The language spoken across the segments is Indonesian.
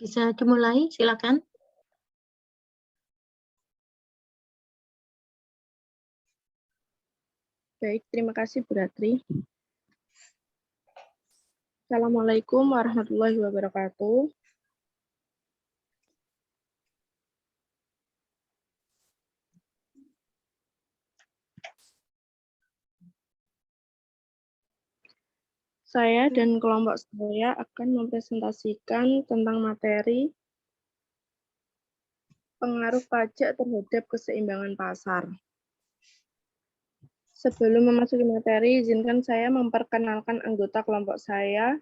Bisa dimulai, silakan. Baik, terima kasih Bu Ratri. Assalamualaikum warahmatullahi wabarakatuh. Saya dan kelompok saya akan mempresentasikan tentang materi pengaruh pajak terhadap keseimbangan pasar. Sebelum memasuki materi, izinkan saya memperkenalkan anggota kelompok saya.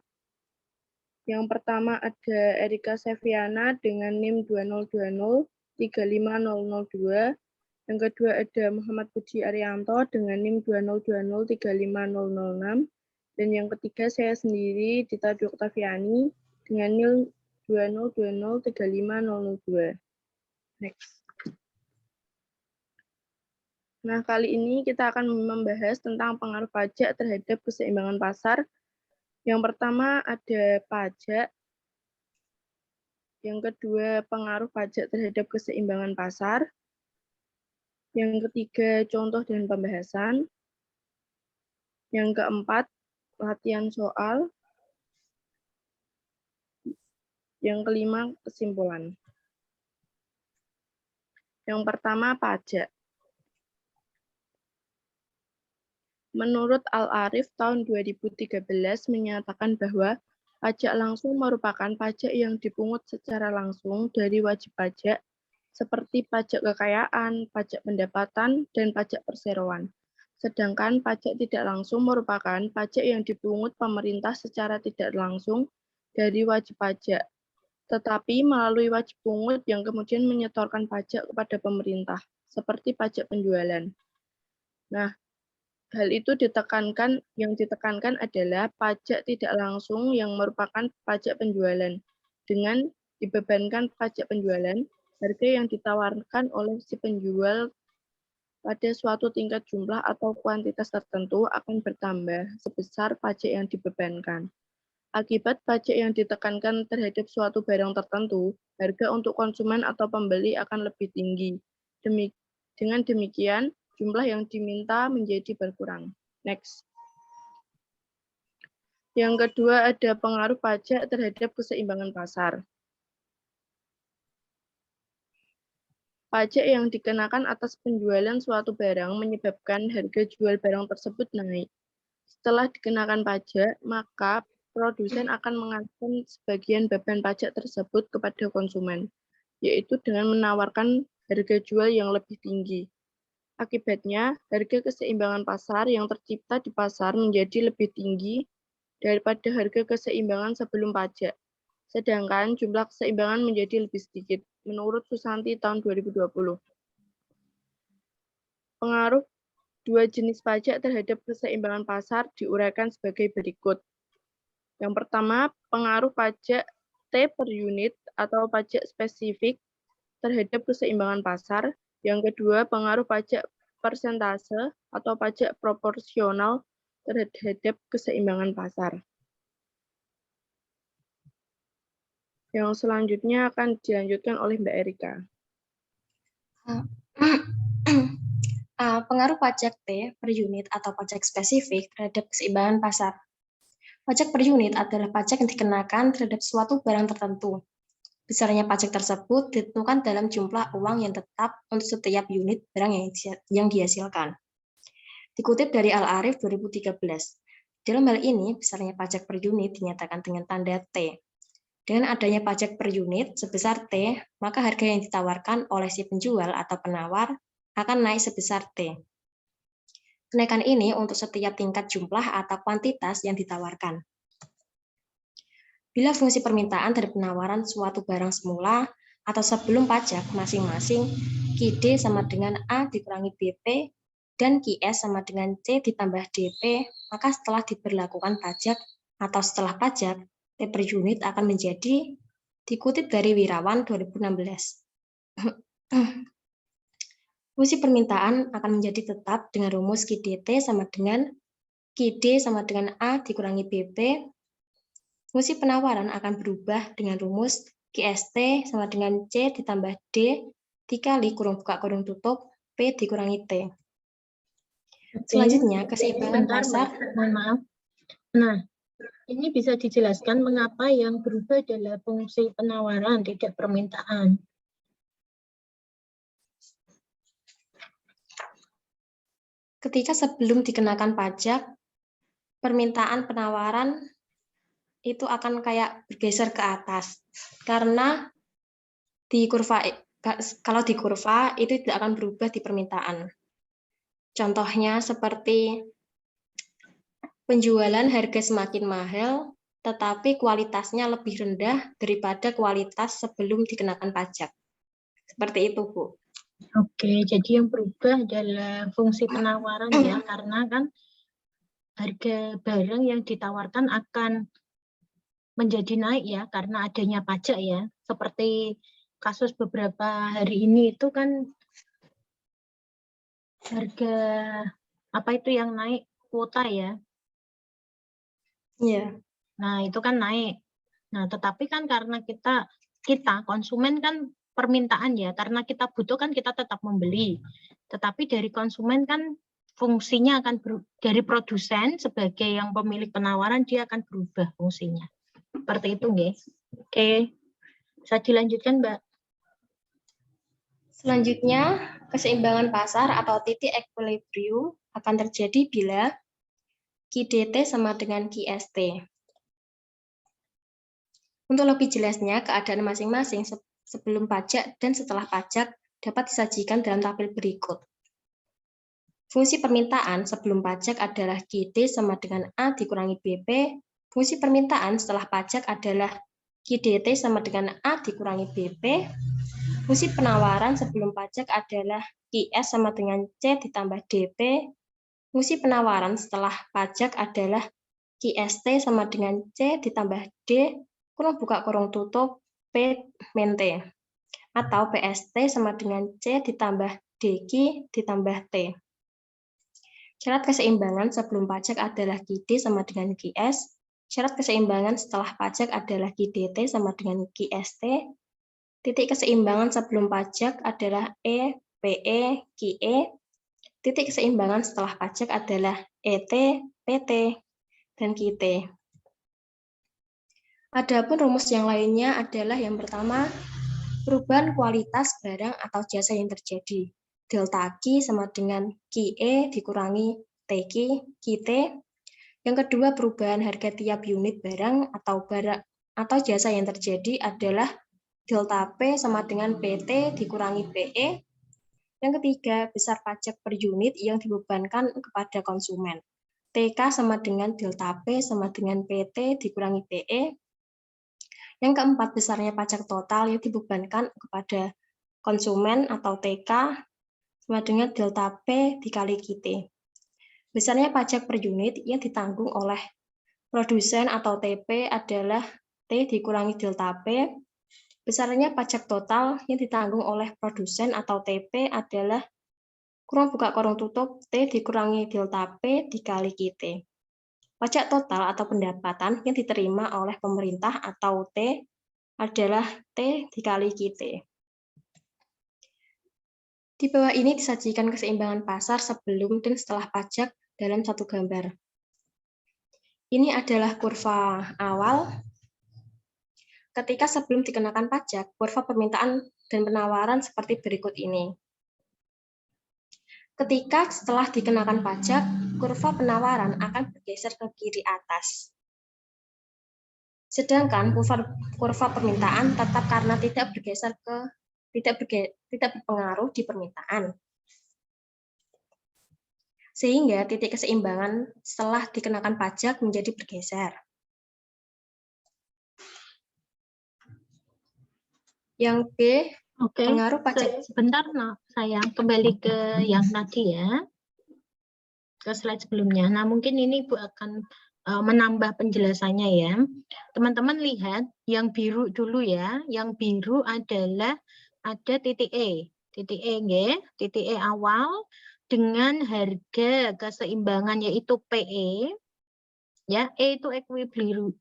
Yang pertama ada Erika Seviana dengan NIM 202035002. Yang kedua ada Muhammad Budi Arianto dengan NIM 202035006. Dan yang ketiga saya sendiri, Dita Dwi Oktaviani, dengan NIM 202035002. Next. Nah, kali ini kita akan membahas tentang pengaruh pajak terhadap keseimbangan pasar. Yang pertama ada pajak. Yang kedua, pengaruh pajak terhadap keseimbangan pasar. Yang ketiga, contoh dan pembahasan. Yang keempat, latihan soal. Yang kelima, kesimpulan. Yang pertama, pajak. Menurut Al-Arif tahun 2013 menyatakan bahwa pajak langsung merupakan pajak yang dipungut secara langsung dari wajib pajak seperti pajak kekayaan, pajak pendapatan, dan pajak perseroan. Sedangkan pajak tidak langsung merupakan pajak yang dipungut pemerintah secara tidak langsung dari wajib pajak, tetapi melalui wajib pungut yang kemudian menyetorkan pajak kepada pemerintah, seperti pajak penjualan. Nah, hal itu yang ditekankan adalah pajak tidak langsung yang merupakan pajak penjualan. Dengan dibebankan pajak penjualan, harga yang ditawarkan oleh si penjual pada suatu tingkat jumlah atau kuantitas tertentu akan bertambah sebesar pajak yang dibebankan. Akibat pajak yang ditekankan terhadap suatu barang tertentu, harga untuk konsumen atau pembeli akan lebih tinggi. Dengan demikian, jumlah yang diminta menjadi berkurang. Next. Yang kedua ada pengaruh pajak terhadap keseimbangan pasar. Pajak yang dikenakan atas penjualan suatu barang menyebabkan harga jual barang tersebut naik. Setelah dikenakan pajak, maka produsen akan mengalihkan sebagian beban pajak tersebut kepada konsumen, yaitu dengan menawarkan harga jual yang lebih tinggi. Akibatnya, harga keseimbangan pasar yang tercipta di pasar menjadi lebih tinggi daripada harga keseimbangan sebelum pajak. Sedangkan jumlah keseimbangan menjadi lebih sedikit, menurut Susanti tahun 2020. Pengaruh dua jenis pajak terhadap keseimbangan pasar diuraikan sebagai berikut. Yang pertama, pengaruh pajak T per unit atau pajak spesifik terhadap keseimbangan pasar. Yang kedua, pengaruh pajak persentase atau pajak proporsional terhadap keseimbangan pasar. Yang selanjutnya akan dilanjutkan oleh Mbak Erika. Pengaruh pajak T per unit atau pajak spesifik terhadap keseimbangan pasar. Pajak per unit adalah pajak yang dikenakan terhadap suatu barang tertentu. Besarnya pajak tersebut ditentukan dalam jumlah uang yang tetap untuk setiap unit barang yang dihasilkan. Dikutip dari Al-Arif 2013, dalam hal ini besarnya pajak per unit dinyatakan dengan tanda T. Dengan adanya pajak per unit sebesar T, maka harga yang ditawarkan oleh si penjual atau penawar akan naik sebesar T. Kenaikan ini untuk setiap tingkat jumlah atau kuantitas yang ditawarkan. Bila fungsi permintaan dari penawaran suatu barang semula atau sebelum pajak masing-masing QD sama dengan A dikurangi BP dan QS sama dengan C ditambah DP, maka setelah diberlakukan pajak atau setelah pajak, T per unit akan menjadi, dikutip dari Wirawan 2016, Fungsi permintaan akan menjadi tetap dengan rumus QDT sama dengan QD sama dengan A dikurangi BP. Fungsi penawaran akan berubah dengan rumus QST sama dengan C ditambah D dikali kurung buka kurung tutup P dikurangi T. Selanjutnya, keseimbangan Bentar, pasar. Mbak. Mohon maaf. Nah, ini bisa dijelaskan mengapa yang berubah adalah fungsi penawaran, tidak permintaan. Ketika sebelum dikenakan pajak, permintaan penawaran itu akan kayak bergeser ke atas. Karena kalau di kurva itu tidak akan berubah di permintaan. Contohnya seperti penjualan harga semakin mahal, tetapi kualitasnya lebih rendah daripada kualitas sebelum dikenakan pajak. Seperti itu, Bu. Oke, jadi yang berubah adalah fungsi penawaran ya, karena kan harga barang yang ditawarkan akan menjadi naik ya, karena adanya pajak ya. Seperti kasus beberapa hari ini itu kan harga apa itu yang naik kuota ya. Iya. Nah, itu kan naik. Nah, tetapi kan karena kita konsumen kan permintaan ya, karena kita butuh kan kita tetap membeli. Tetapi dari konsumen kan fungsinya akan dari produsen sebagai yang pemilik penawaran dia akan berubah fungsinya. Seperti itu, nggih. Oke. Bisa dilanjutkan, Mbak. Selanjutnya, keseimbangan pasar atau titik equilibrium akan terjadi bila QDT sama dengan QST. Untuk lebih jelasnya, keadaan masing-masing sebelum pajak dan setelah pajak dapat disajikan dalam tabel berikut. Fungsi permintaan sebelum pajak adalah QD sama dengan A dikurangi BP. Fungsi permintaan setelah pajak adalah QDT sama dengan A dikurangi BP. Fungsi penawaran sebelum pajak adalah QS sama dengan C ditambah DP. Fungsi penawaran setelah pajak adalah QST sama dengan C ditambah D kurung buka kurung tutup P min T, atau PST sama dengan C ditambah DQ ditambah T. Syarat keseimbangan sebelum pajak adalah QD sama dengan QS. Syarat keseimbangan setelah pajak adalah QDT sama dengan QST. Titik keseimbangan sebelum pajak adalah E, PE, QE. Titik keseimbangan setelah pajak adalah ET, PT, dan QT. Adapun rumus yang lainnya adalah yang pertama, perubahan kualitas barang atau jasa yang terjadi. Delta Q sama dengan QE dikurangi TQ, QT. Yang kedua, perubahan harga tiap unit barang atau jasa yang terjadi adalah delta P sama dengan PT dikurangi PE. Yang ketiga, besar pajak per unit yang dibebankan kepada konsumen. TK sama dengan delta P sama dengan PT dikurangi PE. Yang keempat, besarnya pajak total yang dibebankan kepada konsumen atau TK sama dengan delta P dikali QT. Besarnya pajak per unit yang ditanggung oleh produsen atau TP adalah T dikurangi delta P. Besarnya pajak total yang ditanggung oleh produsen atau TP adalah kurung buka kurung tutup T dikurangi delta P dikali QT. Pajak total atau pendapatan yang diterima oleh pemerintah atau T adalah T dikali QT. Di bawah ini disajikan keseimbangan pasar sebelum dan setelah pajak dalam satu gambar. Ini adalah kurva awal. Ketika sebelum dikenakan pajak, kurva permintaan dan penawaran seperti berikut ini. Ketika setelah dikenakan pajak, kurva penawaran akan bergeser ke kiri atas. Sedangkan kurva permintaan tetap karena tidak berpengaruh di permintaan. Sehingga titik keseimbangan setelah dikenakan pajak menjadi bergeser. Yang B, Oke, pengaruh pajak. sebentar, sayang, kembali ke yang tadi ya, ke slide sebelumnya. Nah, mungkin ini Bu akan menambah penjelasannya ya. Teman-teman lihat yang biru dulu ya, yang biru adalah ada titik E. Titik E nggih, titik E awal dengan harga keseimbangan yaitu PE. Ya, E itu equilibrium.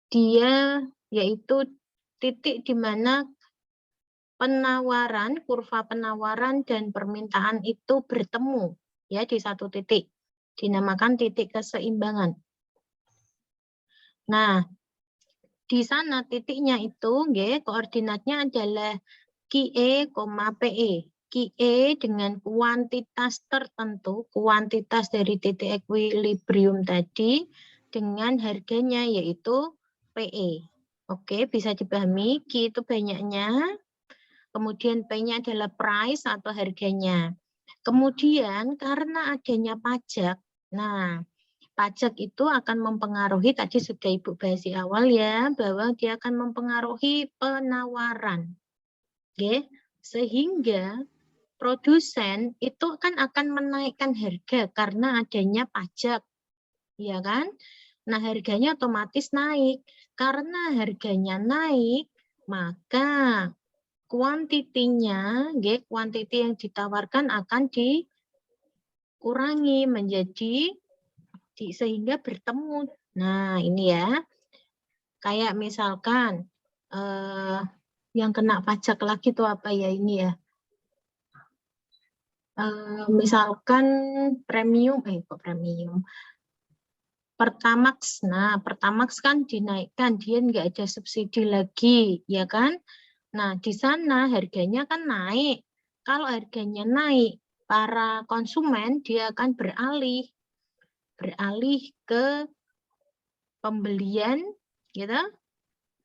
Dia yaitu titik di mana penawaran, kurva penawaran dan permintaan itu bertemu ya di satu titik. Dinamakan titik keseimbangan. Nah, di sana titiknya itu nggih, koordinatnya adalah QE, PE. QE dengan kuantitas tertentu, kuantitas dari titik equilibrium tadi dengan harganya yaitu PE. Oke, bisa dipahami. Q itu banyaknya, kemudian P-nya adalah price atau harganya. Kemudian karena adanya pajak, nah pajak itu akan mempengaruhi, tadi sudah Ibu bahas di awal ya, bahwa dia akan mempengaruhi penawaran. Oke, sehingga produsen itu kan akan menaikkan harga karena adanya pajak, ya kan? Nah, harganya otomatis naik. Karena harganya naik, maka kuantitinya, kuantiti yang ditawarkan akan dikurangi menjadi sehingga bertemu. Nah, ini ya. Kayak misalkan yang kena pajak lagi itu apa ya ini ya? Misalkan premium, kok premium? Pertamax. Nah, Pertamax kan dinaikkan, dia nggak ada subsidi lagi, ya kan? Nah, di sana harganya kan naik. Kalau harganya naik, para konsumen dia akan beralih ke pembelian, gitu,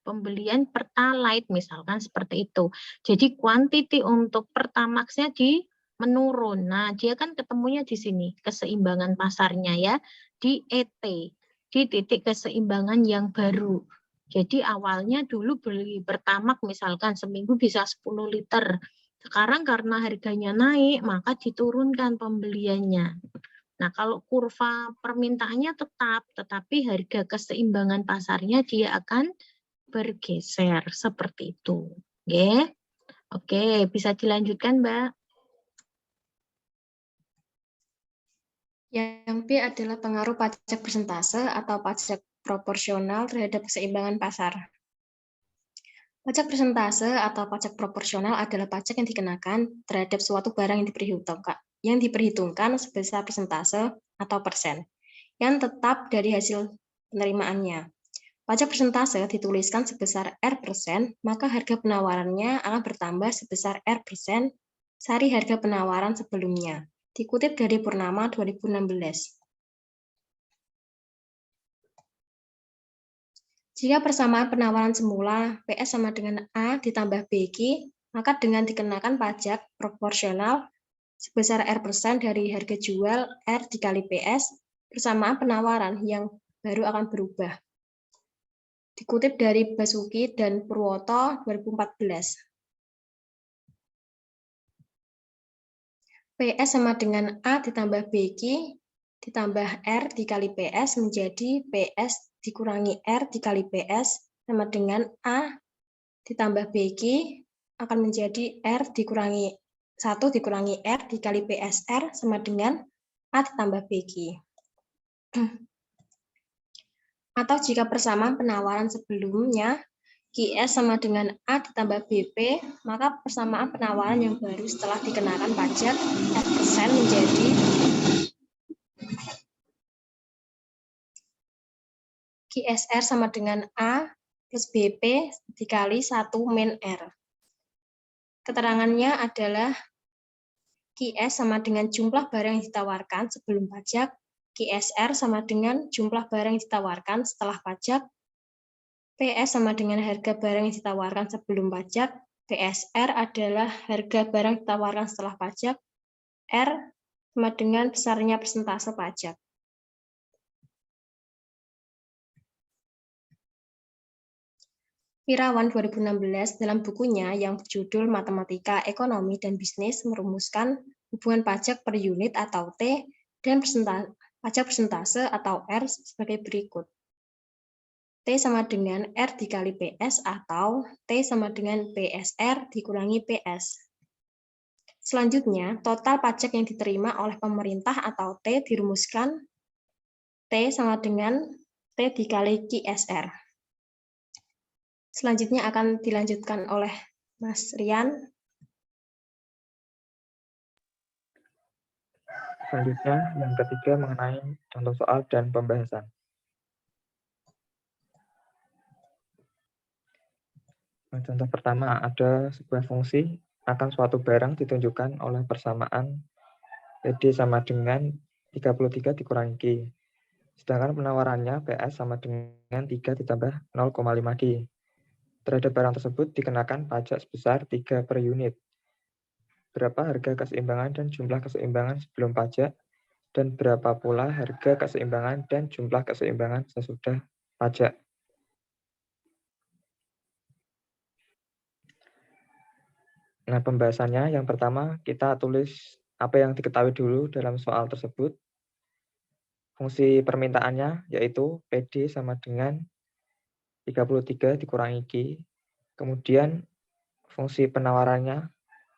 pembelian Pertalite misalkan seperti itu. Jadi kuantiti untuk Pertamax-nya menurun. Nah, dia kan ketemunya di sini keseimbangan pasarnya ya, di ET, di titik keseimbangan yang baru. Jadi awalnya dulu beli Pertamax misalkan seminggu bisa 10 liter. Sekarang karena harganya naik, maka diturunkan pembeliannya. Nah, kalau kurva permintaannya tetap, tetapi harga keseimbangan pasarnya dia akan bergeser seperti itu. Oke, oke, bisa dilanjutkan, Mbak. Yang B adalah pengaruh pajak persentase atau pajak proporsional terhadap keseimbangan pasar. Pajak persentase atau pajak proporsional adalah pajak yang dikenakan terhadap suatu barang yang diperhitungkan sebesar persentase atau persen yang tetap dari hasil penerimaannya. Pajak persentase dituliskan sebesar R%, maka harga penawarannya akan bertambah sebesar R% sehari harga penawaran sebelumnya. Dikutip dari Purnama 2016. Jika persamaan penawaran semula PS sama dengan A ditambah BQ, maka dengan dikenakan pajak proporsional sebesar R% dari harga jual R dikali PS, persamaan penawaran yang baru akan berubah. Dikutip dari Basuki dan Purwoto 2014. PS sama dengan A ditambah BQ ditambah R dikali PS menjadi PS dikurangi R dikali PS sama dengan A ditambah BQ akan menjadi R dikurangi 1 dikurangi R dikali PSR sama dengan A ditambah BQ. Atau jika persamaan penawaran sebelumnya QS sama dengan A ditambah BP, maka persamaan penawaran yang baru setelah dikenakan pajak R% menjadi QSR sama dengan A plus BP dikali 1 min R. Keterangannya adalah QS sama dengan jumlah barang yang ditawarkan sebelum pajak, QSR sama dengan jumlah barang yang ditawarkan setelah pajak, PS sama dengan harga barang yang ditawarkan sebelum pajak, PSR adalah harga barang yang ditawarkan setelah pajak, R sama dengan besarnya persentase pajak. Wirawan 2016 dalam bukunya yang berjudul Matematika, Ekonomi, dan Bisnis merumuskan hubungan pajak per unit atau T dan pajak persentase atau R sebagai berikut. T sama dengan R dikali PS atau T sama dengan PSR dikurangi PS. Selanjutnya, total pajak yang diterima oleh pemerintah atau T dirumuskan T sama dengan T dikali QSR. Selanjutnya akan dilanjutkan oleh Mas Rian. Selanjutnya, yang ketiga mengenai contoh soal dan pembahasan. Nah, contoh pertama, ada sebuah fungsi akan suatu barang ditunjukkan oleh persamaan PD sama dengan 33 dikurangi Q. Sedangkan penawarannya PS sama dengan 3 ditambah 0,5 Q. Terhadap barang tersebut dikenakan pajak sebesar 3 per unit. Berapa harga keseimbangan dan jumlah keseimbangan sebelum pajak, dan berapa pula harga keseimbangan dan jumlah keseimbangan sesudah pajak. Nah, pembahasannya yang pertama kita tulis apa yang diketahui dulu dalam soal tersebut. Fungsi permintaannya yaitu PD sama dengan 33 dikurangi Q. Kemudian fungsi penawarannya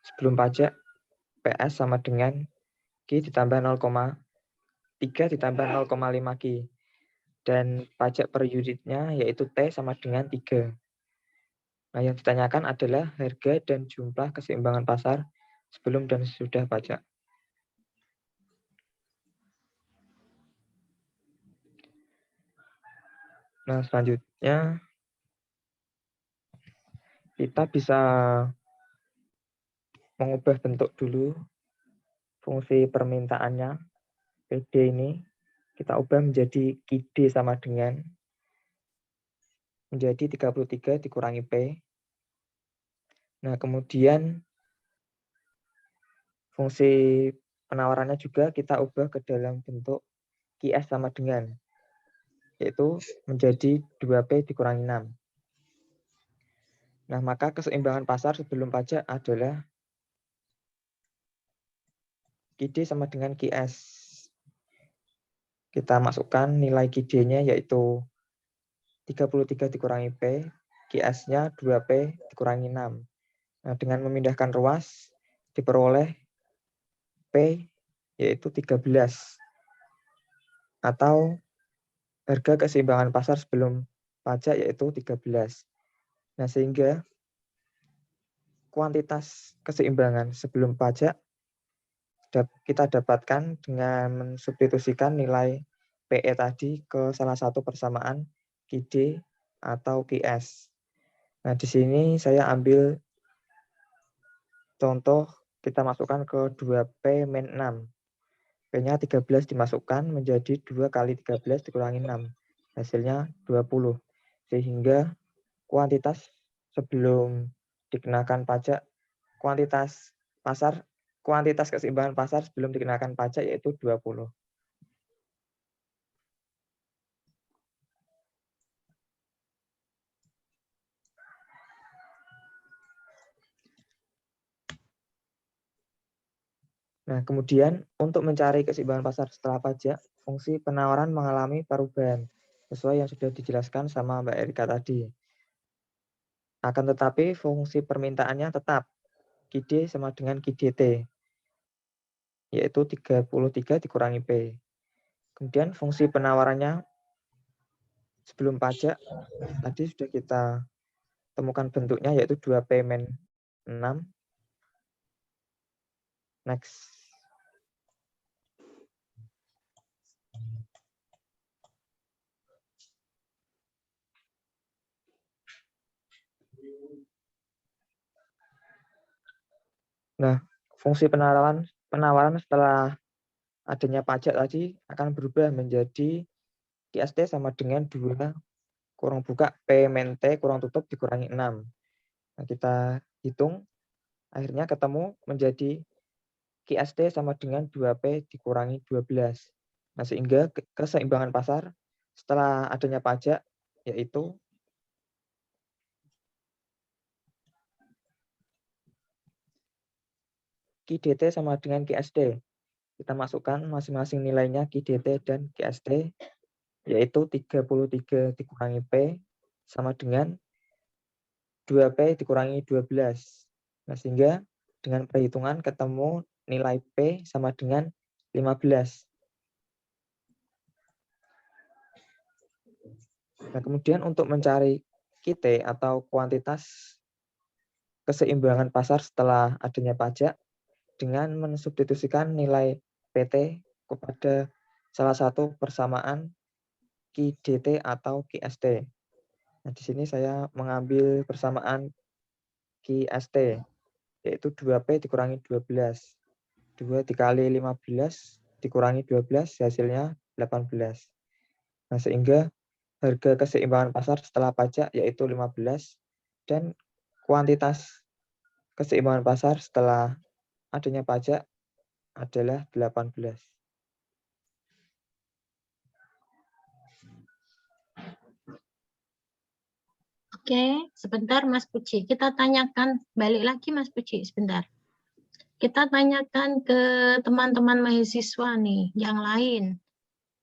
sebelum pajak PS sama dengan Q ditambah 0,3 ditambah 0,5 Q. Dan pajak per unitnya yaitu T sama dengan 3. Nah, yang ditanyakan adalah harga dan jumlah keseimbangan pasar sebelum dan sesudah pajak. Nah, selanjutnya kita bisa mengubah bentuk dulu fungsi permintaannya. PD ini kita ubah menjadi QD sama dengan menjadi 33 dikurangi P. Nah, kemudian fungsi penawarannya juga kita ubah ke dalam bentuk QS sama dengan, yaitu menjadi 2P dikurangi 6. Nah, maka keseimbangan pasar sebelum pajak adalah QD sama dengan QS. Kita masukkan nilai QD-nya yaitu 33 dikurangi P, QS-nya 2P dikurangi 6. Nah, dengan memindahkan ruas, diperoleh P yaitu 13. Atau harga keseimbangan pasar sebelum pajak yaitu 13. Nah, sehingga kuantitas keseimbangan sebelum pajak kita dapatkan dengan mensubstitusikan nilai PE tadi ke salah satu persamaan QD atau QS. Nah, di sini saya ambil contoh kita masukkan ke 2P min 6. P-nya 13 dimasukkan menjadi 2 kali 13 dikurangi 6. Hasilnya 20. Sehingga kuantitas sebelum dikenakan pajak, kuantitas keseimbangan pasar sebelum dikenakan pajak yaitu 20. Nah, kemudian untuk mencari keseimbangan pasar setelah pajak, fungsi penawaran mengalami perubahan sesuai yang sudah dijelaskan sama Mbak Erika tadi. Akan tetapi fungsi permintaannya tetap QD sama dengan QDT, yaitu 33 dikurangi P. Kemudian fungsi penawarannya sebelum pajak tadi sudah kita temukan bentuknya yaitu 2P min 6. Next. Nah, fungsi penawaran setelah adanya pajak tadi akan berubah menjadi QST sama dengan 2 kurang buka P min T kurang tutup dikurangi 6. Nah, kita hitung, akhirnya ketemu menjadi QST sama dengan 2P dikurangi 12. Nah, sehingga keseimbangan pasar setelah adanya pajak yaitu QDT sama dengan QST. Kita masukkan masing-masing nilainya QDT dan QST. yaitu 33 dikurangi P sama dengan 2P dikurangi 12. Nah, sehingga dengan perhitungan ketemu nilai P sama dengan 15. Nah, kemudian untuk mencari QT atau kuantitas keseimbangan pasar setelah adanya pajak dengan mensubstitusikan nilai PT kepada salah satu persamaan QDT atau QST. Nah, di sini saya mengambil persamaan QST, yaitu 2P dikurangi 12. 2 dikali 15 dikurangi 12 hasilnya 18. Nah, sehingga harga keseimbangan pasar setelah pajak yaitu 15 dan kuantitas keseimbangan pasar setelah adanya pajak adalah 18. Oke, sebentar Mas Puji. Kita tanyakan, balik lagi Mas Puji sebentar. Kita tanyakan ke teman-teman mahasiswa nih, yang lain.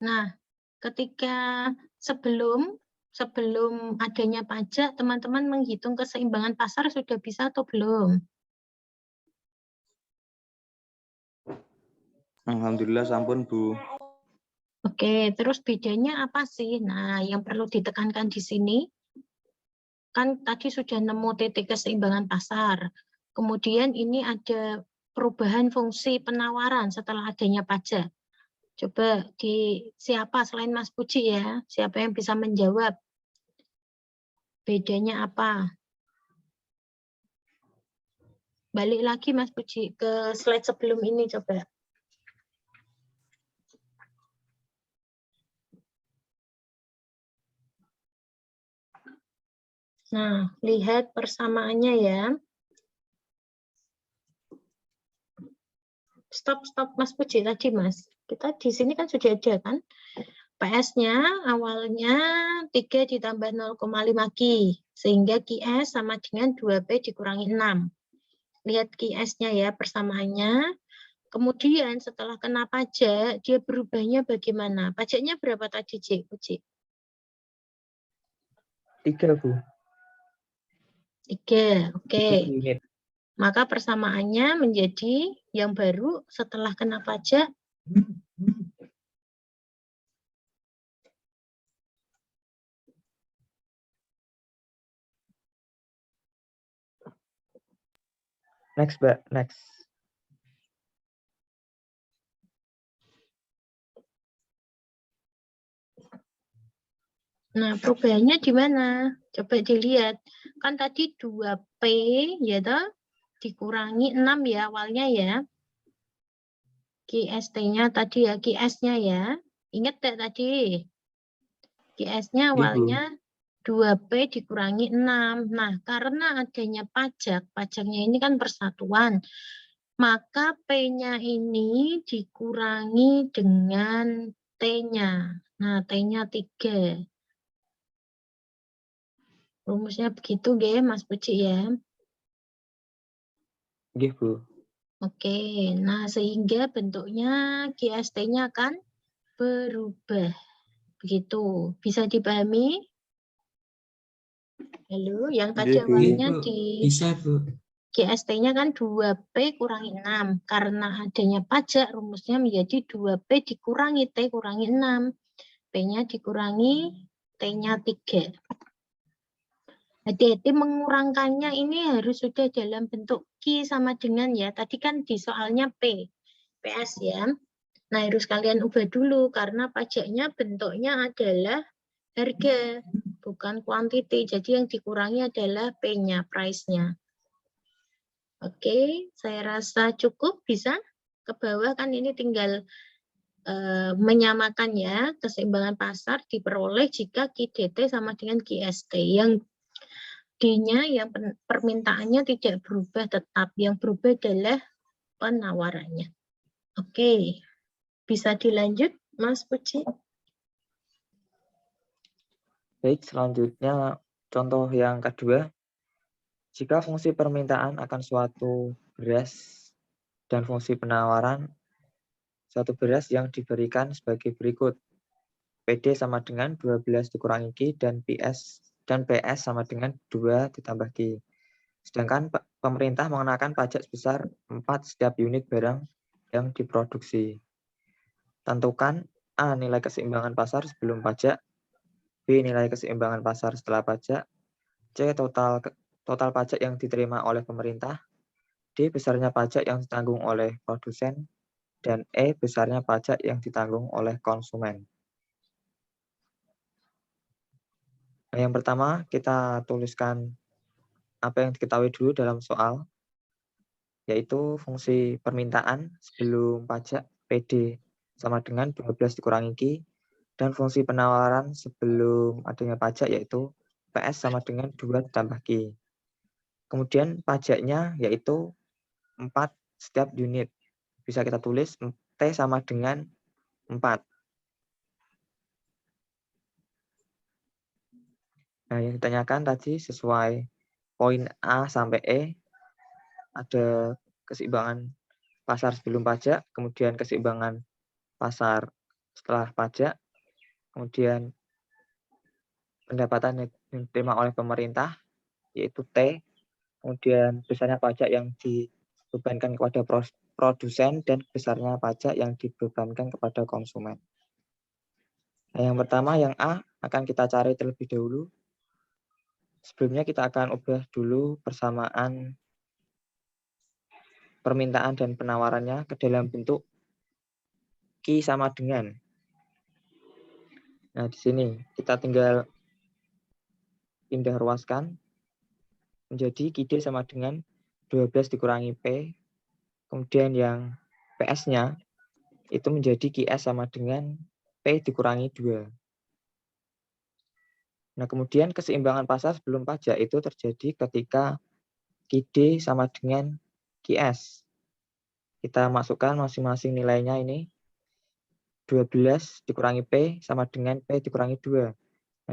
Nah, ketika sebelum adanya pajak, teman-teman menghitung keseimbangan pasar sudah bisa atau belum? Alhamdulillah sampun, Bu. Oke, terus bedanya apa sih? Nah, yang perlu ditekankan di sini, kan tadi sudah nemu titik keseimbangan pasar. Kemudian ini ada perubahan fungsi penawaran setelah adanya pajak. Coba siapa selain Mas Puji ya, siapa yang bisa menjawab? Bedanya apa? Balik lagi Mas Puji ke slide sebelum ini coba. Nah, lihat persamaannya ya. Stop Mas Puji tadi Mas. Kita di sini kan sudah ada kan. PS-nya awalnya 3 ditambah 0,5 Ki. Sehingga QS sama dengan 2P dikurangi 6. Lihat QS-nya ya persamaannya. Kemudian setelah kena pajak, dia berubahnya bagaimana? Pajaknya berapa tadi, Cik? 3, Bu. 3, oke. 3 unit. Maka persamaannya menjadi yang baru setelah kena pajak. Next, Mbak. Next. Nah, perubahannya di mana? Coba dilihat. Kan tadi 2P ya toh, dikurangi 6 ya awalnya ya. QST-nya tadi ya, QS-nya ya. Ingat tak tadi? QS-nya awalnya 2P dikurangi 6. Nah, karena adanya pajak, pajaknya ini kan persatuan, maka P-nya ini dikurangi dengan T-nya. Nah, T-nya 3. Rumusnya begitu, Mas Puji ya. Nggih, Bu. Oke, nah sehingga bentuknya QST-nya akan berubah. Begitu, bisa dipahami? Halo, yang tadi Nggih, Bu. awalnya Bisa, Bu. QST-nya kan 2P kurangi 6. Karena adanya pajak, rumusnya menjadi 2P dikurangi T kurangi 6. P-nya dikurangi, T-nya 3. Hati-hati mengurangkannya ini harus sudah dalam bentuk Q sama dengan ya. Tadi kan di soalnya P. PS ya. Nah, harus kalian ubah dulu karena pajaknya bentuknya adalah harga, bukan quantity. Jadi yang dikurangi adalah P-nya, price-nya. Oke, saya rasa cukup, bisa ke bawah kan ini tinggal menyamakan ya, keseimbangan pasar diperoleh jika QDT sama dengan QST. Yang D-nya yang permintaannya tidak berubah tetap, yang berubah adalah penawarannya. Oke, bisa dilanjut Mas Puji? Baik, selanjutnya contoh yang kedua. Jika fungsi permintaan akan suatu beras dan fungsi penawaran suatu beras yang diberikan sebagai berikut. PD sama dengan 12 dikurangi Q dan PS sama dengan 2 ditambah Q. Sedangkan pemerintah mengenakan pajak sebesar 4 setiap unit barang yang diproduksi. Tentukan A. Nilai keseimbangan pasar sebelum pajak, B. Nilai keseimbangan pasar setelah pajak, C. Total pajak yang diterima oleh pemerintah, D. Besarnya pajak yang ditanggung oleh produsen, dan E. Besarnya pajak yang ditanggung oleh konsumen. Nah, yang pertama kita tuliskan apa yang diketahui dulu dalam soal, yaitu fungsi permintaan sebelum pajak PD sama dengan 12 dikurangi Q, dan fungsi penawaran sebelum adanya pajak yaitu PS sama dengan 2 ditambah Q. Kemudian pajaknya yaitu 4 setiap unit. Bisa kita tulis T sama dengan 4. Nah, yang ditanyakan tadi sesuai poin A sampai E, ada keseimbangan pasar sebelum pajak, kemudian keseimbangan pasar setelah pajak, kemudian pendapatan yang diterima oleh pemerintah, yaitu T, kemudian besarnya pajak yang dibebankan kepada produsen, dan besarnya pajak yang dibebankan kepada konsumen. Nah, yang pertama, yang A, akan kita cari terlebih dahulu. Sebelumnya kita akan ubah dulu persamaan permintaan dan penawarannya ke dalam bentuk Q sama dengan. Nah, di sini kita tinggal pindah ruaskan menjadi QD sama dengan 12 dikurangi P, kemudian yang PS-nya itu menjadi QS sama dengan P dikurangi 2. Nah, kemudian keseimbangan pasar sebelum pajak itu terjadi ketika QD sama dengan QS. Kita masukkan masing-masing nilainya ini. 12 dikurangi P sama dengan P dikurangi 2.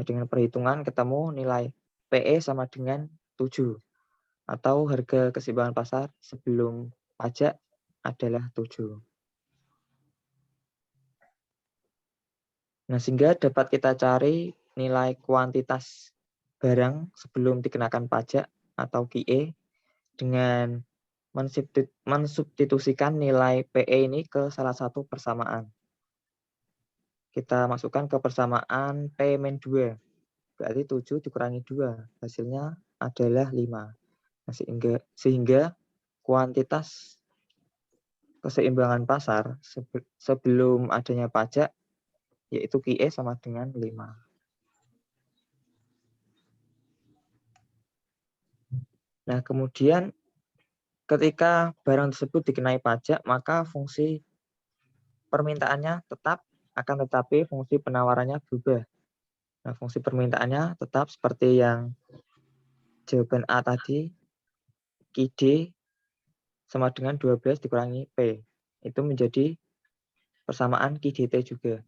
Nah, dengan perhitungan ketemu nilai PE sama dengan 7. Atau harga keseimbangan pasar sebelum pajak adalah 7. Nah, sehingga dapat kita cari nilai kuantitas barang sebelum dikenakan pajak atau QE dengan mensubstitusikan nilai PE ini ke salah satu persamaan. Kita masukkan ke persamaan P-2. Berarti 7 dikurangi 2. Hasilnya adalah 5. Nah, sehingga kuantitas keseimbangan pasar sebelum adanya pajak yaitu QE sama dengan 5. Nah, kemudian ketika barang tersebut dikenai pajak, maka fungsi permintaannya tetap, akan tetapi fungsi penawarannya berubah. Nah, fungsi permintaannya tetap seperti yang jawaban A tadi, QD sama dengan 12 dikurangi P. Itu menjadi persamaan QDT juga.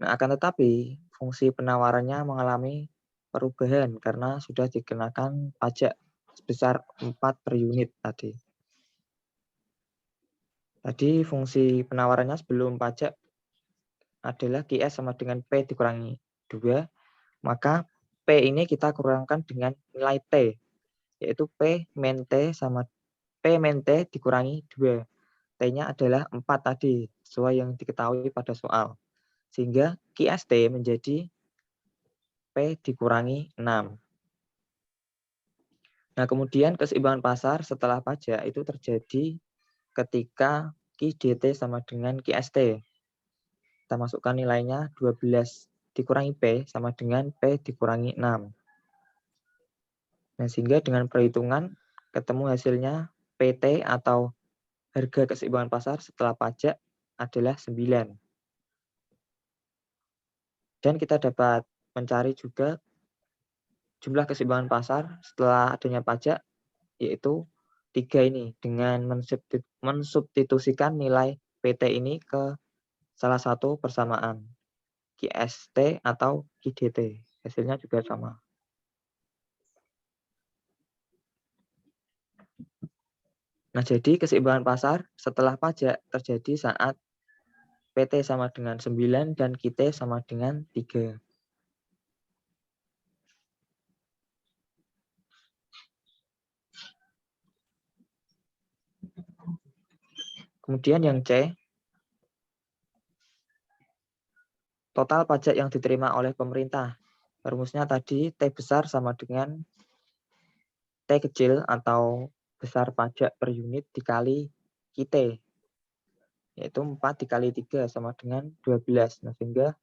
Nah, akan tetapi fungsi penawarannya mengalami perubahan karena sudah dikenakan pajak sebesar 4 per unit tadi. Tadi fungsi penawarannya sebelum pajak adalah QS sama dengan P dikurangi 2, maka P ini kita kurangkan dengan nilai T, yaitu P min T sama P min T dikurangi 2. T-nya adalah 4 tadi, sesuai yang diketahui pada soal. Sehingga QST menjadi P dikurangi 6. Nah, kemudian keseimbangan pasar setelah pajak itu terjadi ketika QDT sama dengan QST. Kita masukkan nilainya 12 dikurangi P sama dengan P dikurangi 6. Nah, sehingga dengan perhitungan ketemu hasilnya PT atau harga keseimbangan pasar setelah pajak adalah 9. Dan kita dapat mencari juga jumlah keseimbangan pasar setelah adanya pajak, yaitu 3 ini, dengan mensubstitusikan nilai PT ini ke salah satu persamaan, QST atau QDT. Hasilnya juga sama. Nah, jadi keseimbangan pasar setelah pajak terjadi saat PT sama dengan 9 dan QT sama dengan 3. Kemudian yang C, total pajak yang diterima oleh pemerintah. Rumusnya tadi T besar sama dengan T kecil atau besar pajak per unit dikali QT, yaitu 4 dikali 3 sama dengan 12. Nah, sehingga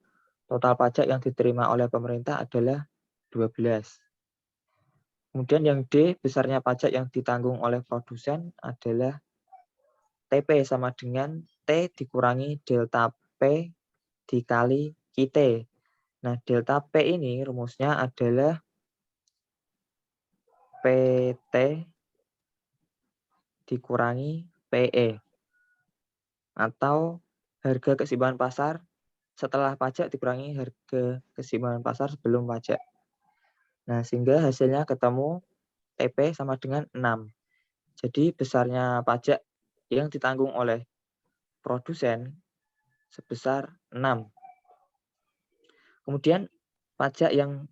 total pajak yang diterima oleh pemerintah adalah 12. Kemudian yang D, besarnya pajak yang ditanggung oleh produsen adalah TP sama dengan T dikurangi delta P dikali QT. Nah, delta P ini rumusnya adalah PT dikurangi PE atau harga keseimbangan pasar setelah pajak dikurangi harga keseimbangan pasar sebelum pajak. Nah, sehingga hasilnya ketemu TP sama dengan 6. Jadi besarnya pajak yang ditanggung oleh produsen sebesar 6. Kemudian pajak yang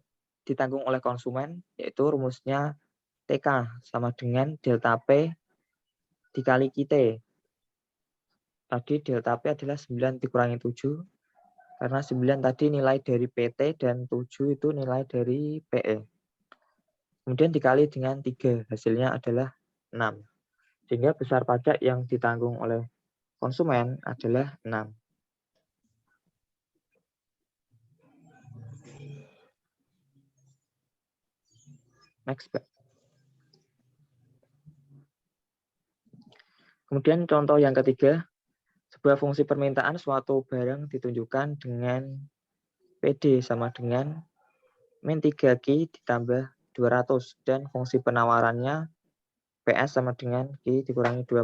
ditanggung oleh konsumen yaitu rumusnya TK sama dengan delta P dikali QT. Tadi delta P adalah 9 dikurangi 7, karena 9 tadi nilai dari PT dan 7 itu nilai dari PE. Kemudian dikali dengan 3, hasilnya adalah 6. Sehingga besar pajak yang ditanggung oleh konsumen adalah 6. Next, Pak. Kemudian contoh yang ketiga, sebuah fungsi permintaan suatu barang ditunjukkan dengan PD sama dengan min 3Q ditambah 200 dan fungsi penawarannya PS sama dengan Q dikurangi 20.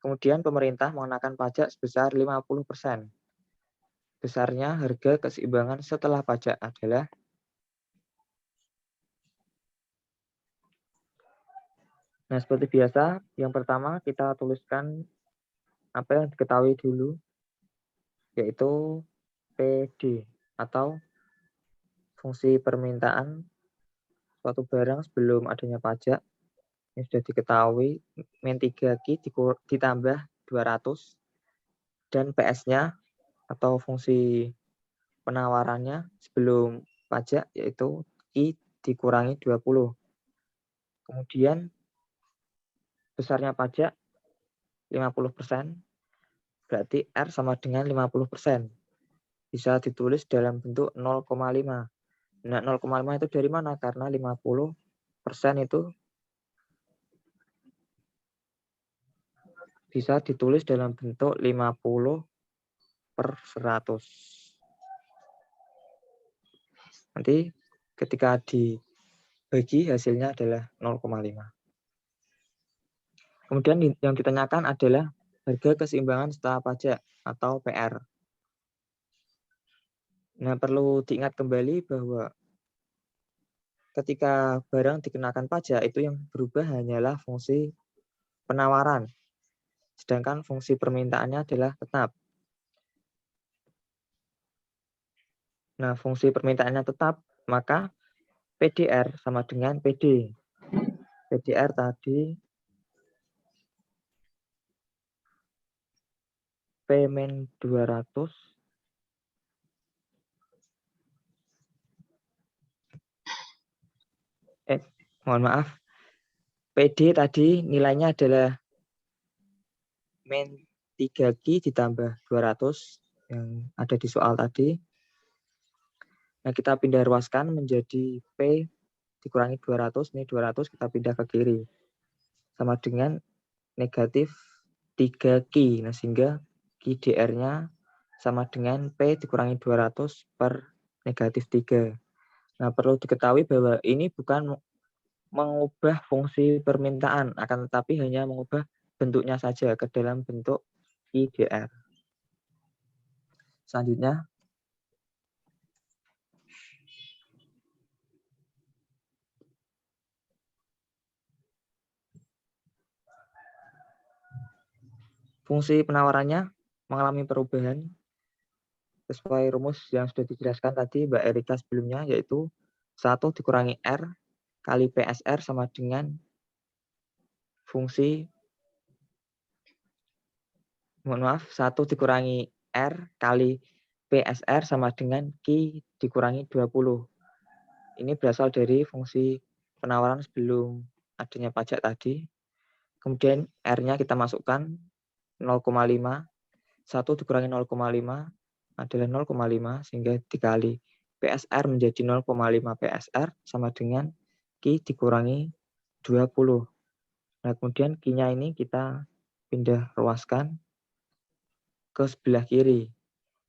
Kemudian pemerintah mengenakan pajak sebesar 50%. Besarnya harga keseimbangan setelah pajak adalah Nah, seperti biasa, yang pertama kita tuliskan apa yang diketahui dulu, yaitu PD atau fungsi permintaan suatu barang sebelum adanya pajak. Yang sudah diketahui, min 3Q ditambah 200, dan PS-nya atau fungsi penawarannya sebelum pajak, yaitu Q dikurangi 20. Kemudian besarnya pajak 50%, berarti R sama dengan 50%. Bisa ditulis dalam bentuk 0,5. Nah, 0,5 itu dari mana? Karena 50% itu bisa ditulis dalam bentuk 50/100. Nanti ketika dibagi hasilnya adalah 0,5. Kemudian yang ditanyakan adalah harga keseimbangan setelah pajak atau PR. Nah, perlu diingat kembali bahwa ketika barang dikenakan pajak itu yang berubah hanyalah fungsi penawaran. Sedangkan fungsi permintaannya adalah tetap. Nah, fungsi permintaannya tetap, maka PDR sama dengan PD. PDR tadi P-200 mohon maaf. PD tadi nilainya adalah min 3Q ditambah 200 yang ada di soal tadi. Nah, kita pindah ruaskan menjadi P dikurangi 200. Ini 200 kita pindah ke kiri. Sama dengan negatif 3Q. Nah, sehingga QDR-nya sama dengan P dikurangi 200 per negatif 3. Nah, perlu diketahui bahwa ini bukan mengubah fungsi permintaan, akan tetapi hanya mengubah bentuknya saja ke dalam bentuk QDR. Selanjutnya, fungsi penawarannya mengalami perubahan sesuai rumus yang sudah dijelaskan tadi Mbak Erika sebelumnya, yaitu 1 dikurangi R kali PSR sama dengan fungsi, mohon maaf, 1 dikurangi R kali PSR sama dengan Q dikurangi 20. Ini berasal dari fungsi penawaran sebelum adanya pajak tadi. Kemudian R-nya kita masukkan 0,5. 1 dikurangi 0,5 adalah 0,5, sehingga dikali PSR menjadi 0,5 PSR sama dengan Q dikurangi 20. Nah, kemudian Q-nya ini kita pindah ruaskan ke sebelah kiri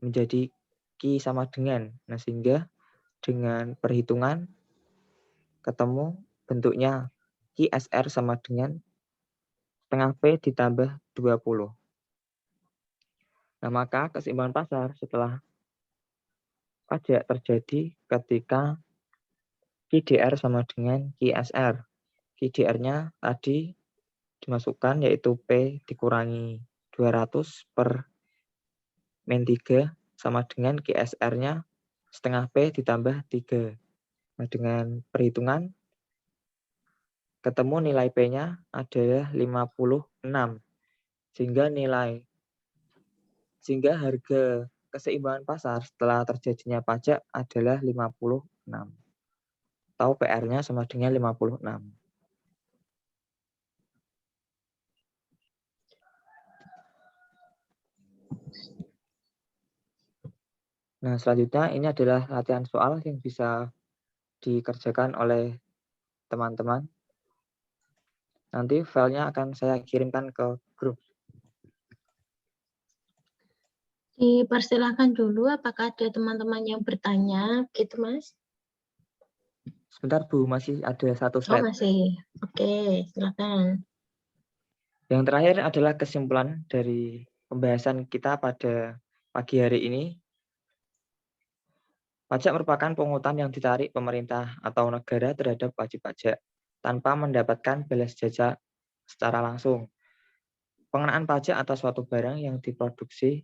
menjadi Q sama dengan. Nah, sehingga dengan perhitungan ketemu bentuknya QSR sama dengan setengah P ditambah 20. Nah, maka keseimbangan pasar setelah pajak terjadi ketika QDR sama dengan QSR. QDR-nya tadi dimasukkan, yaitu P dikurangi 200 per min 3 sama dengan QSR-nya setengah P ditambah 3. Nah, dengan perhitungan ketemu nilai P-nya adalah 56. Sehingga harga keseimbangan pasar setelah terjadinya pajak adalah 56. Atau PR-nya sama dengan 56. Nah, selanjutnya ini adalah latihan soal yang bisa dikerjakan oleh teman-teman. Nanti filenya akan saya kirimkan ke grup. Dipersilahkan dulu, apakah ada teman-teman yang bertanya, gitu Mas? Sebentar Bu, masih ada satu Oh slide. masih, oke, silakan. Yang terakhir adalah kesimpulan dari pembahasan kita pada pagi hari ini. Pajak merupakan pungutan yang ditarik pemerintah atau negara terhadap wajib pajak tanpa mendapatkan balas jasa secara langsung. Pengenaan pajak atas suatu barang yang diproduksi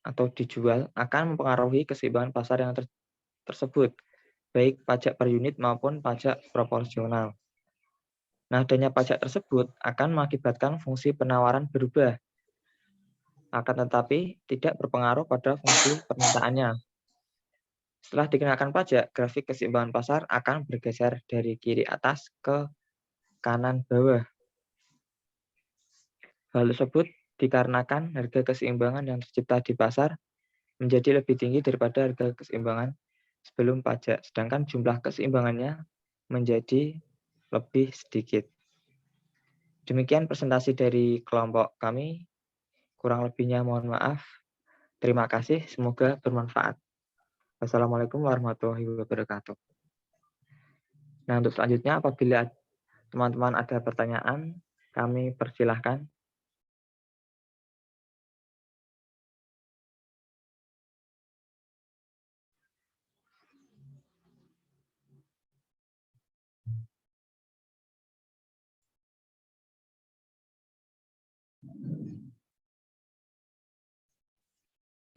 atau dijual akan mempengaruhi keseimbangan pasar yang tersebut, baik pajak per unit maupun pajak proporsional. Nah, adanya pajak tersebut akan mengakibatkan fungsi penawaran berubah, akan tetapi tidak berpengaruh pada fungsi permintaannya. Setelah dikenakan pajak, grafik keseimbangan pasar akan bergeser dari kiri atas ke kanan bawah. Hal tersebut dikarenakan harga keseimbangan yang tercipta di pasar menjadi lebih tinggi daripada harga keseimbangan sebelum pajak, sedangkan jumlah keseimbangannya menjadi lebih sedikit. Demikian presentasi dari kelompok kami. Kurang lebihnya mohon maaf. Terima kasih, semoga bermanfaat. Wassalamualaikum warahmatullahi wabarakatuh. Nah, untuk selanjutnya apabila teman-teman ada pertanyaan, kami persilahkan.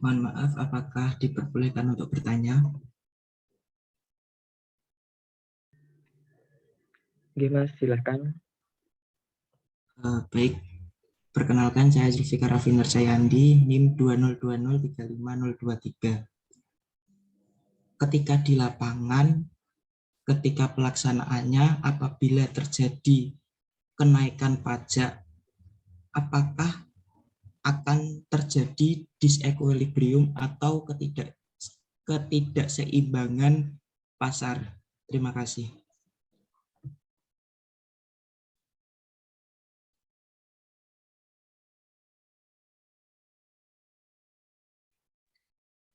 Mohon maaf, apakah diperbolehkan untuk bertanya? Gimana, silahkan. Baik, perkenalkan saya Zulfikar Rafinar Sayandi, NIM 202035023. Ketika di lapangan, ketika pelaksanaannya, apabila terjadi kenaikan pajak, apakah akan terjadi disequilibrium atau ketidakseimbangan pasar? Terima kasih.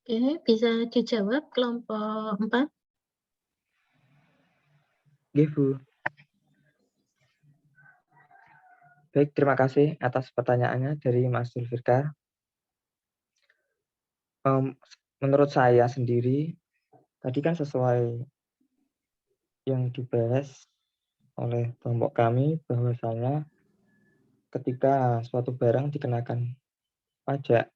Oke, bisa dijawab kelompok 4. Nggih, Bu. Baik, terima kasih atas pertanyaannya dari Mas Zulfikar. Menurut saya sendiri, tadi kan sesuai yang dibahas oleh kelompok kami, bahwasanya ketika suatu barang dikenakan pajak,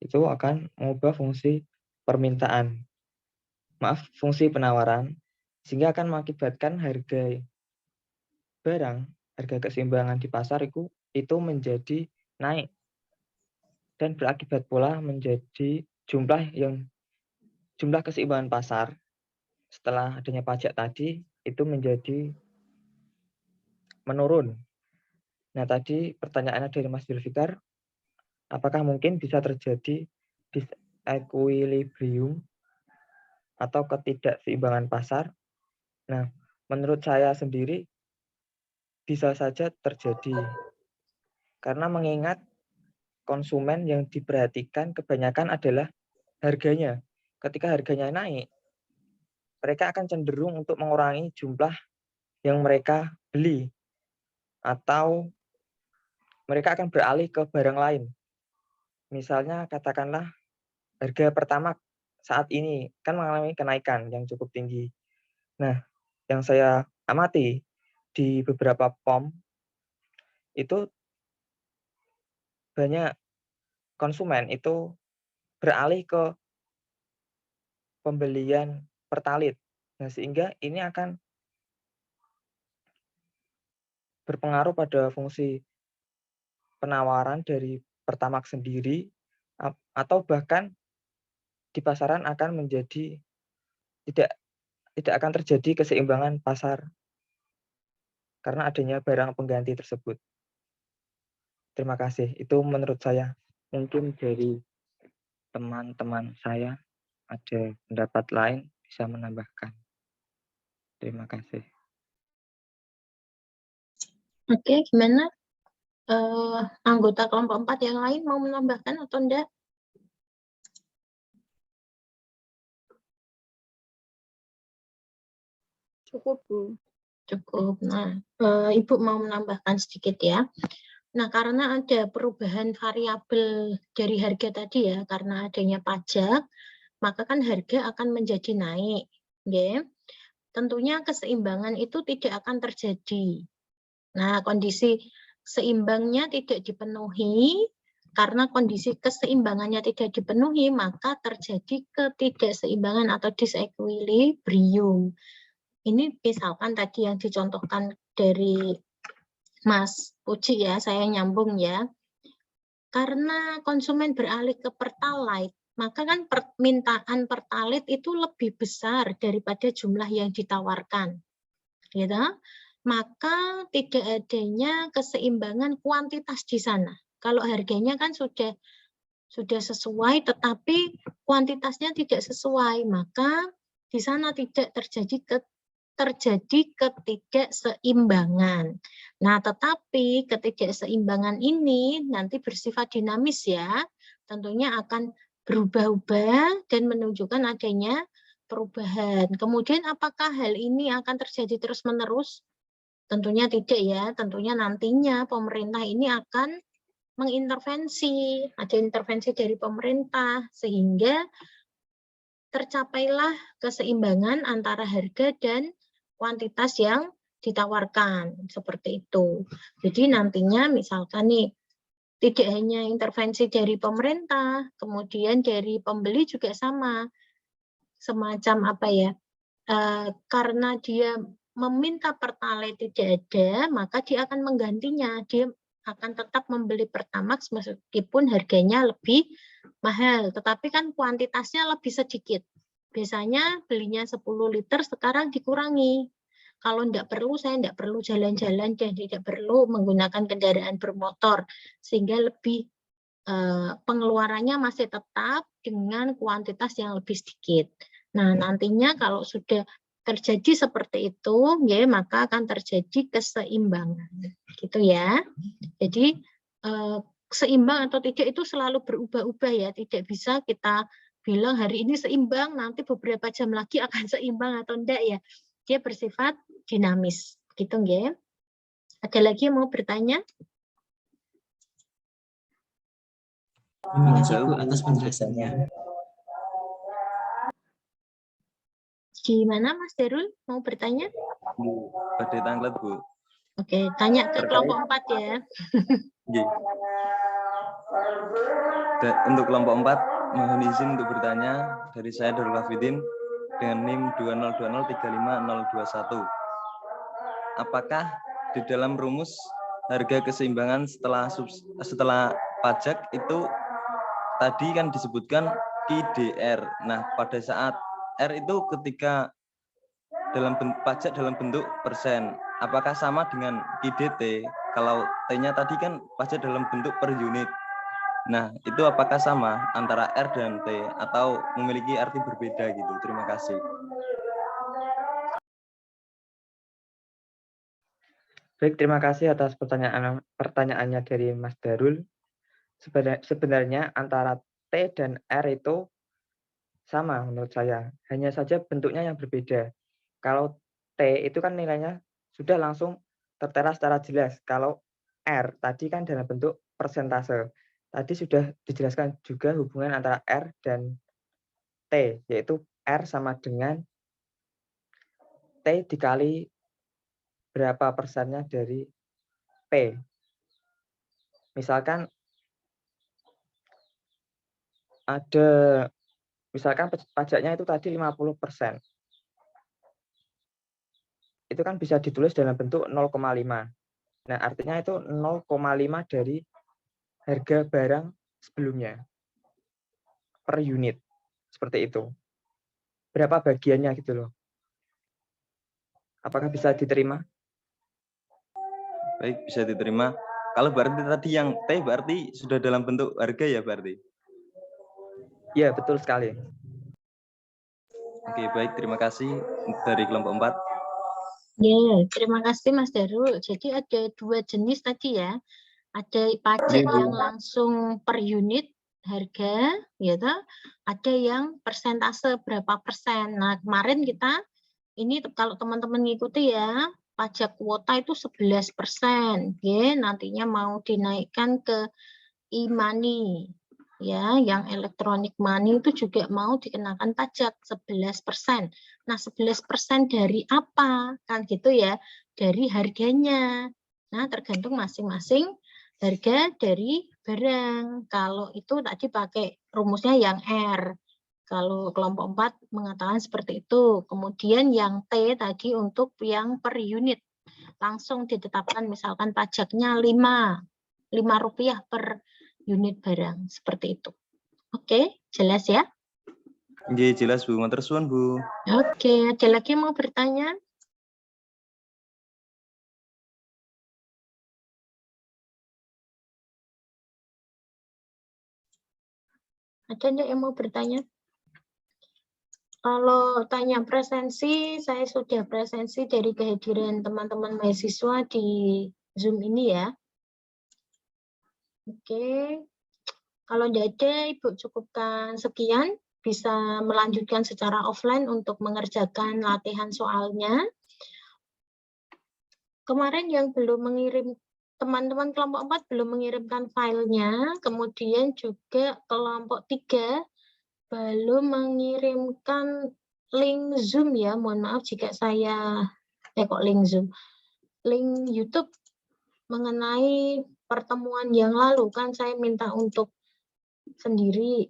itu akan mengubah fungsi permintaan. Maaf, fungsi penawaran, sehingga akan mengakibatkan harga barang, harga keseimbangan di pasar itu menjadi naik. Dan berakibat pula menjadi jumlah keseimbangan pasar setelah adanya pajak tadi itu menjadi menurun. Nah, tadi pertanyaannya dari Mas Zulfikar, apakah mungkin bisa terjadi disequilibrium atau ketidakseimbangan pasar? Nah, menurut saya sendiri bisa saja terjadi. Karena mengingat konsumen yang diperhatikan kebanyakan adalah harganya. Ketika harganya naik, mereka akan cenderung untuk mengurangi jumlah yang mereka beli atau mereka akan beralih ke barang lain. Misalnya katakanlah harga pertamax saat ini kan mengalami kenaikan yang cukup tinggi. Nah, yang saya amati di beberapa POM itu banyak konsumen itu beralih ke pembelian pertalit. Nah, sehingga ini akan berpengaruh pada fungsi penawaran dari Pertamax sendiri atau bahkan di pasaran akan menjadi tidak akan terjadi keseimbangan pasar karena adanya barang pengganti tersebut. Terima kasih. Itu menurut saya. Mungkin dari teman-teman saya ada pendapat lain bisa menambahkan. Terima kasih. Oke, gimana? Anggota kelompok 4 yang lain mau menambahkan atau enggak? Cukup, Bu. Cukup. Nah, Ibu mau menambahkan sedikit ya. Nah, karena ada perubahan variabel dari harga tadi ya, karena adanya pajak, maka kan harga akan menjadi naik. Ya. Tentunya keseimbangan itu tidak akan terjadi. Nah, kondisi seimbangnya tidak dipenuhi, karena kondisi keseimbangannya tidak dipenuhi, maka terjadi ketidakseimbangan atau disequilibrium. Ini misalkan tadi yang dicontohkan dari Mas Puji ya, saya nyambung ya. Karena konsumen beralih ke Pertalite, maka kan permintaan Pertalite itu lebih besar daripada jumlah yang ditawarkan. Gitu? Maka tidak adanya keseimbangan kuantitas di sana. Kalau harganya kan sudah sesuai, tetapi kuantitasnya tidak sesuai, maka di sana tidak terjadi ketidakseimbangan. Nah, tetapi ketidakseimbangan ini nanti bersifat dinamis ya, tentunya akan berubah-ubah dan menunjukkan adanya perubahan. Kemudian apakah hal ini akan terjadi terus-menerus? Tentunya tidak ya, tentunya nantinya pemerintah ini akan mengintervensi, ada intervensi dari pemerintah, sehingga tercapailah keseimbangan antara harga dan kuantitas yang ditawarkan, seperti itu. Jadi nantinya misalkan nih, tidak hanya intervensi dari pemerintah, kemudian dari pembeli juga sama, semacam apa ya, karena dia meminta Pertalite tidak ada, maka dia akan menggantinya, dia akan tetap membeli Pertamax meskipun harganya lebih mahal, tetapi kan kuantitasnya lebih sedikit. Biasanya belinya 10 liter, sekarang dikurangi. Kalau tidak perlu, saya tidak perlu jalan-jalan dan tidak perlu menggunakan kendaraan bermotor, sehingga lebih pengeluarannya masih tetap dengan kuantitas yang lebih sedikit. Nah, nantinya kalau sudah terjadi seperti itu, ya, maka akan terjadi keseimbangan. Gitu ya. Jadi, seimbang atau tidak itu selalu berubah-ubah ya, tidak bisa kita bilang hari ini seimbang, nanti beberapa jam lagi akan seimbang atau enggak ya. Dia bersifat dinamis, gitu ya. Ada lagi yang mau bertanya? Terima kasih Bu atas penjelasannya. Gimana Mas Darul, mau bertanya? Badhe tanglet, Bu. Oke, tanya ke kelompok 4 ya. Nggih. Untuk kelompok 4, mohon izin untuk bertanya dari saya Darul Hafidin dengan NIM 202035021. Apakah di dalam rumus harga keseimbangan setelah pajak itu tadi kan disebutkan KDR. Nah, pada saat R itu ketika pajak dalam bentuk persen, apakah sama dengan KDT? Kalau T-nya tadi kan pajak dalam bentuk per unit. Nah, itu apakah sama antara R dan T atau memiliki arti berbeda gitu? Terima kasih. Baik, terima kasih atas pertanyaannya dari Mas Darul. Sebenarnya antara T dan R itu sama menurut saya, hanya saja bentuknya yang berbeda. Kalau T itu kan nilainya sudah langsung tertera secara jelas. Kalau R tadi kan dalam bentuk persentase. Tadi sudah dijelaskan juga hubungan antara R dan T, yaitu R sama dengan T dikali berapa persennya dari P. Misalkan pajaknya itu tadi 50%. Itu kan bisa ditulis dalam bentuk 0,5. Nah, artinya itu 0,5 dari harga barang sebelumnya per unit. Seperti itu. Berapa bagiannya gitu loh. Apakah bisa diterima? Baik, bisa diterima. Kalau berarti tadi yang T berarti sudah dalam bentuk harga ya berarti? Ya, betul sekali. Oke, baik. Terima kasih dari kelompok 4. Ya, terima kasih Mas Darul. Jadi ada 2 jenis tadi ya. Ada pajak yang langsung per unit harga, ya toh. Ada yang persentase berapa persen. Nah, kemarin kita ini kalau teman-teman ngikuti ya, pajak kuota itu 11%. Ya, nantinya mau dinaikkan ke e-money. Ya, yang elektronik money itu juga mau dikenakan pajak 11%. Nah, 11% dari apa? Kan gitu ya, dari harganya. Nah, tergantung masing-masing harga dari barang. Kalau itu tadi pakai rumusnya yang R. Kalau kelompok 4 mengatakan seperti itu. Kemudian yang T tadi untuk yang per unit. Langsung ditetapkan misalkan pajaknya 5 rupiah per unit barang. Seperti itu. Oke, jelas ya? Oke, jelas Bu. Matur suwun Bu. Oke, ada lagi yang mau bertanya? Ada enggak yang mau bertanya? Kalau tanya presensi, saya sudah presensi dari kehadiran teman-teman mahasiswa di Zoom ini ya. Oke, kalau tidak ada, Ibu cukupkan sekian. Bisa melanjutkan secara offline untuk mengerjakan latihan soalnya. Kemarin yang belum mengirim, teman-teman kelompok 4 belum mengirimkan filenya, kemudian juga kelompok 3 belum mengirimkan link Zoom ya, mohon maaf jika saya, link Zoom, link YouTube mengenai pertemuan yang lalu, kan saya minta untuk sendiri,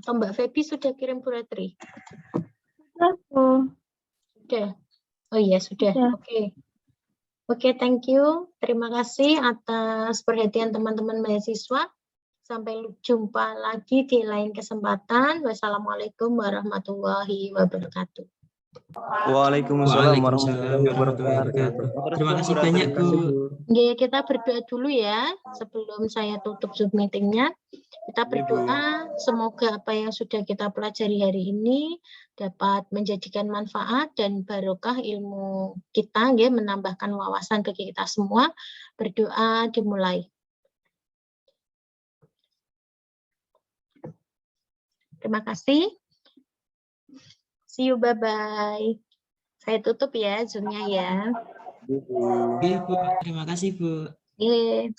atau Mbak Feby sudah kirim Bu Ratri? Sudah? Oh iya, sudah, oke. Oke, thank you. Terima kasih atas perhatian teman-teman mahasiswa. Sampai jumpa lagi di lain kesempatan. Wassalamualaikum warahmatullahi wabarakatuh. Waalaikumsalam warahmatullahi wabarakatuh. Terima kasih banyak Bu. Oke, kita berdoa dulu ya sebelum saya tutup Zoom meetingnya. Kita berdoa semoga apa yang sudah kita pelajari hari ini dapat menjadikan manfaat dan barokah ilmu kita, ya, menambahkan wawasan bagi kita semua. Berdoa dimulai. Terima kasih. See you, bye-bye. Saya tutup ya Zoom-nya ya. Oke Bu, terima kasih Bu. Oke.